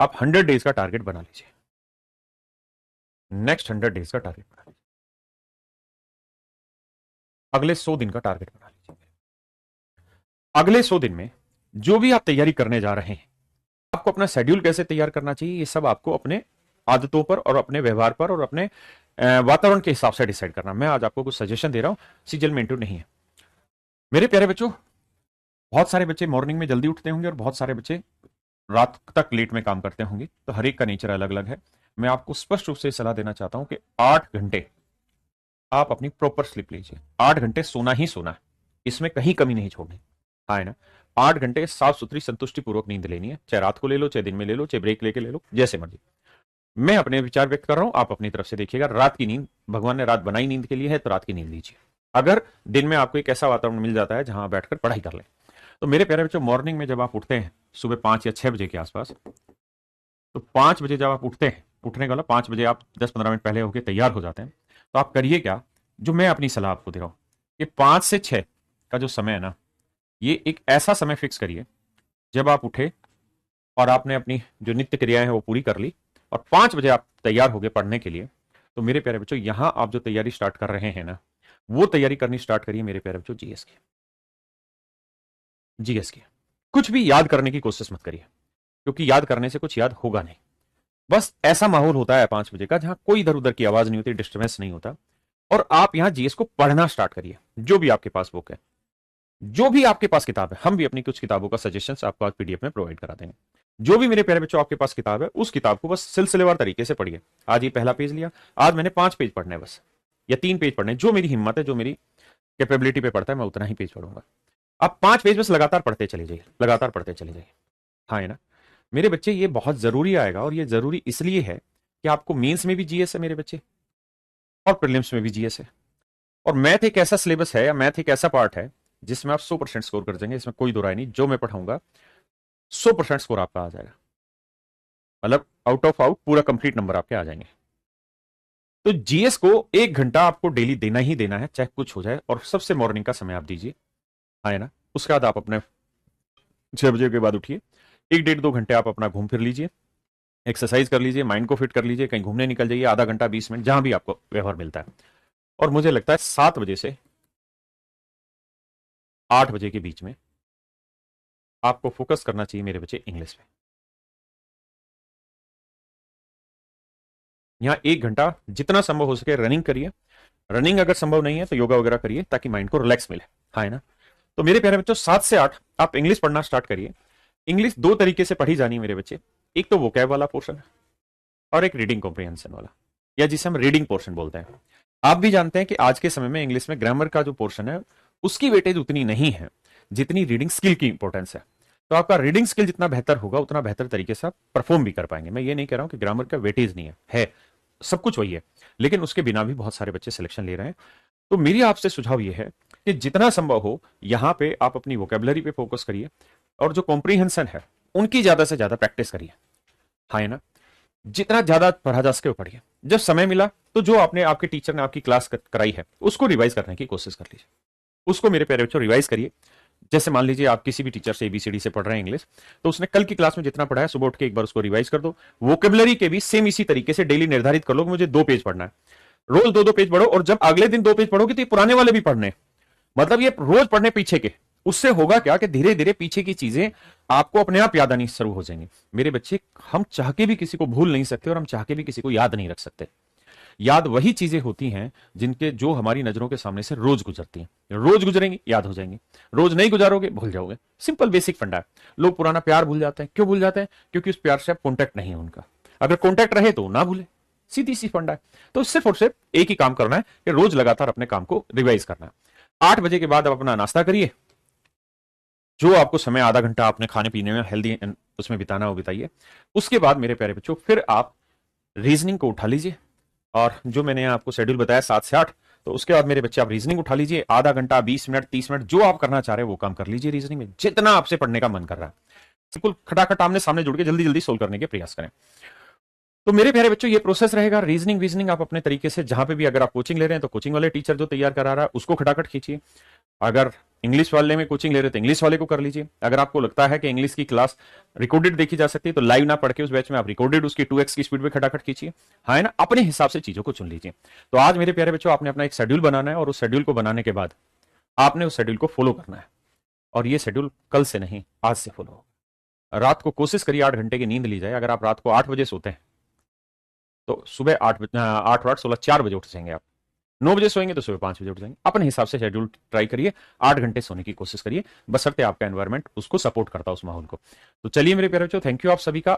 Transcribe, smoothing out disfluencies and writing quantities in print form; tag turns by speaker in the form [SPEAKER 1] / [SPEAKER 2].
[SPEAKER 1] आप 100 डेज का टारगेट बना लीजिए, नेक्स्ट 100 डेज का टारगेट बना लीजिए, अगले 100 दिन का टारगेट बना लीजिए। अगले 100 दिन में जो भी आप तैयारी करने जा रहे हैं, आपको अपना शेड्यूल कैसे तैयार करना चाहिए, ये सब आपको अपने आदतों पर और अपने व्यवहार पर और अपने वातावरण के हिसाब से डिसाइड करना। मैं आज आपको कुछ सजेशन दे रहा हूं, सीजल मिंटू नहीं है। मेरे प्यारे बच्चों, बहुत सारे बच्चे मॉर्निंग में जल्दी उठते होंगे और बहुत सारे बच्चे रात तक लेट में काम करते होंगे, तो हर एक का नेचर अलग अलग है। मैं आपको स्पष्ट रूप से सलाह देना चाहता हूं कि 8 घंटे आप अपनी प्रॉपर स्लीप लीजिए। 8 घंटे सोना ही सोना है, इसमें कहीं कमी नहीं छोड़नी, हाँ है ना। 8 घंटे साफ सुथरी संतुष्टि पूर्वक नींद लेनी है, चाहे रात को ले लो, चाहे दिन में ले लो, चाहे ब्रेक लेके ले लो, जैसे मर्जी। मैं अपने विचार व्यक्त कर रहा हूं, आप अपनी तरफ से देखिएगा। रात की नींद, भगवान ने रात बनाई नींद के लिए है, तो रात की नींद लीजिए। अगर दिन में आपको एक ऐसा वातावरण मिल जाता है जहां बैठकर पढ़ाई कर ले, तो मेरे प्यारे बच्चों, मॉर्निंग में जब आप उठते हैं सुबह 5 या 6 बजे के आसपास, तो 5 बजे जब आप उठते हैं, उठने का 5 बजे आप 10-15 मिनट पहले होकर तैयार हो जाते हैं, तो आप करिए क्या, जो मैं अपनी सलाह आपको दे रहा हूं, कि 5 से 6 का जो समय है ना, ये एक ऐसा समय फिक्स करिए जब आप उठे और आपने अपनी जो नित्य क्रियाएं हैं वो पूरी कर ली, और 5 बजे आप तैयार हो गए पढ़ने के लिए। तो मेरे प्यारे बच्चों, यहां आप जो तैयारी स्टार्ट कर रहे हैं ना, वो तैयारी करनी स्टार्ट करिए मेरे प्यारे बच्चों, जीएस की। जीएस की कुछ भी याद करने की कोशिश मत करिए, क्योंकि याद करने से कुछ याद होगा नहीं। बस ऐसा माहौल होता है 5 बजे का जहां कोई इधर उधर की आवाज नहीं होती, डिस्टर्बेंस नहीं होता, और आप यहां जीएस को पढ़ना स्टार्ट करिए। जो भी आपके पास बुक है, जो भी आपके पास किताब है, हम भी अपनी कुछ किताबों का सजेशंस आपको आज पीडीएफ में प्रोवाइड करा देंगे। जो भी मेरे प्यारे बच्चों आपके पास किताब है, उस किताब को बस सिलसिलेवार तरीके से पढ़िए। आज ये पहला पेज लिया, आज मैंने 5 पेज पढ़ने हैं बस, या 3 पेज पढ़ने, जो मेरी हिम्मत है, जो मेरी कैपेबिलिटी पे पढ़ता है, मैं उतना ही पेज पढ़ूंगा। आप 5 पेज बस लगातार पढ़ते चले जाइए, लगातार पढ़ते चले जाइए, हाँ है ना। मेरे बच्चे, ये बहुत जरूरी आएगा, और ये जरूरी इसलिए है कि आपको मेंस में भी जीएस है मेरे बच्चे, और प्रीलिम्स में भी जीएस है। और मैथ एक ऐसा सिलेबस है, या मैथ एक ऐसा पार्ट है जिसमें आप 100% स्कोर कर जाएंगे, इसमें कोई दो राय नहीं। जो मैं पढ़ाऊंगा 100% स्कोर आपका आ जाएगा, मतलब आउट ऑफ आउट पूरा कंप्लीट नंबर आपके आ जाएंगे। तो जीएस को 1 घंटा आपको डेली देना ही देना है, चाहे कुछ हो जाए, और सबसे मॉर्निंग का समय आप दीजिए, है ना। उसके बाद आप अपने 6 बजे के बाद उठिए, 1-1.5-2 घंटे आप अपना घूम फिर लीजिए, एक्सरसाइज कर लीजिए, माइंड को फिट कर लीजिए, कहीं घूमने निकल जाइए, आधा घंटा 20 मिनट जहां भी आपको व्यवहार मिलता है। और मुझे लगता है 7 बजे से 8 बजे के बीच में आपको फोकस करना चाहिए मेरे बच्चे इंग्लिश में। यहां 1 घंटा जितना संभव हो सके रनिंग करिए, रनिंग अगर संभव नहीं है तो योगा वगैरह करिए, ताकि माइंड को रिलैक्स मिले, हाँ है ना। तो मेरे प्यारे बच्चों, 7 से 8 आप इंग्लिश पढ़ना स्टार्ट करिए। इंग्लिश दो तरीके से पढ़ी जानी है मेरे बच्चे, एक तो वोकैब वाला पोर्शन है, और एक रीडिंग कॉम्प्रिहेंशन वाला, या जिसे हम रीडिंग पोर्शन बोलते हैं। आप भी जानते हैं कि आज के समय में इंग्लिश में ग्रामर का जो पोर्शन है, उसकी वेटेज उतनी नहीं है जितनी रीडिंग स्किल की इंपॉर्टेंस है। तो आपका रीडिंग स्किल जितना बेहतर होगा, उतना बेहतर तरीके से आप परफॉर्म भी कर पाएंगे। मैं ये नहीं कह रहा हूं कि ग्रामर का वेटेज नहीं है, सब कुछ वही है, लेकिन उसके बिना भी बहुत सारे बच्चे सिलेक्शन ले रहे हैं। तो मेरी आपसे सुझाव ये है कि जितना संभव हो यहां पे आप अपनी वोकेबलरी पे फोकस करिए, और जो कॉम्प्रीहेंशन है उनकी ज्यादा से ज्यादा प्रैक्टिस करिए, हाँ है ना। जितना ज्यादा पढ़ा जा सके वो पढ़िए। जब समय मिला तो जो आपने, आपके टीचर ने आपकी क्लास कराई है, उसको रिवाइज करने की कोशिश कर लीजिए। उसको मेरे प्यारे बच्चों रिवाइज करिए। जैसे मान लीजिए आप किसी भी टीचर से एबीसीडी से पढ़ रहे हैं इंग्लिश, तो उसने कल की क्लास में जितना पढ़ा है, सुबह उठ के एक बार उसको रिवाइज कर दो। वोकेबलरी के भी सेम इसी तरीके से डेली निर्धारित कर लो कि मुझे 2 पेज पढ़ना है, रोज 2-2 पेज पढ़ो, और जब अगले दिन 2 पेज पढ़ोगे तो ये पुराने वाले भी पढ़ने, मतलब ये रोज पढ़ने पीछे के। उससे होगा क्या कि धीरे धीरे पीछे की चीजें आपको अपने आप याद आनी शुरू हो जाएंगी। मेरे बच्चे, हम चाह के भी किसी को भूल नहीं सकते, और हम चाह के भी किसी को याद नहीं रख सकते। याद वही चीजें होती हैं जिनके, जो हमारी नजरों के सामने से रोज गुजरती हैं। रोज गुजरेंगी, याद हो जाएंगी। रोज नहीं गुजारोगे, भूल जाओगे। सिंपल बेसिक फंडा है। लोग पुराना प्यार भूल जाते हैं, क्यों भूल जाते हैं? क्योंकि उस प्यार से अब कॉन्टैक्ट नहीं है उनका। अगर कॉन्टैक्ट रहे तो ना भूले, सीधी सी फंडा है। तो सिर्फ और सिर्फ एक ही काम करना है कि रोज लगातार अपने काम को रिवाइज करना है। 8 बजे के बाद आप अपना नाश्ता करिए, जो आपको समय आधा घंटा आपने खाने पीने में हेल्दी उसमें बिताना हो बिताइए। उसके बाद मेरे प्यारे बच्चों, फिर आप रीजनिंग को उठा लीजिए, और जो मैंने आपको शेड्यूल बताया 7 से 8, तो उसके बाद मेरे बच्चे आप रीजनिंग उठा लीजिए। आधा घंटा, 20 मिनट, 30 मिनट, जो आप करना चाह रहे हैं वो काम कर लीजिए रीजनिंग में, जितना आपसे पढ़ने का मन कर रहा है। बिल्कुल खटाखट आमने सामने जुड़ के जल्दी जल्दी सोल्व करने के प्रयास करें। तो मेरे प्यारे बच्चों, ये प्रोसेस रहेगा। रीजनिंग वीजनिंग आप अपने तरीके से, जहां पे भी अगर आप कोचिंग ले रहे हैं तो कोचिंग वाले टीचर जो तैयार करा रहा है उसको खटाखट खींचिए। अगर इंग्लिश वाले में कोचिंग ले रहे तो इंग्लिश वाले को कर लीजिए। अगर आपको लगता है कि इंग्लिश की क्लास रिकॉर्डेड देखी जा सकती है तो लाइव ना पढ़ के उस बैच में आप रिकॉर्डेड उसकी 2x की स्पीड पे खटाखट कीजिए। हाँ है ना, अपने हिसाब से चीजों को चुन लीजिए। तो आज मेरे प्यारे बच्चों आपने अपना एक शेड्यूल बनाना है और उस शेड्यूल को बनाने के बाद आपने उस शेड्यूल को फॉलो करना है। और ये शेड्यूल कल से नहीं आज से फॉलो होगा। रात को कोशिश करिए 8 घंटे की नींद ली जाए। अगर आप रात को 8 बजे सोते हैं तो सुबह 8 8 16 4 बजे उठ जाएंगे आप। 9 बजे सोएंगे तो सुबह 5 बजे उठ जाएंगे। अपने हिसाब से शेड्यूल ट्राई करिए, 8 घंटे सोने की कोशिश करिए, बशर्ते आपका एनवायरमेंट उसको सपोर्ट करता है, उस माहौल को। तो चलिए मेरे प्यारे बच्चों, थैंक यू आप सभी का।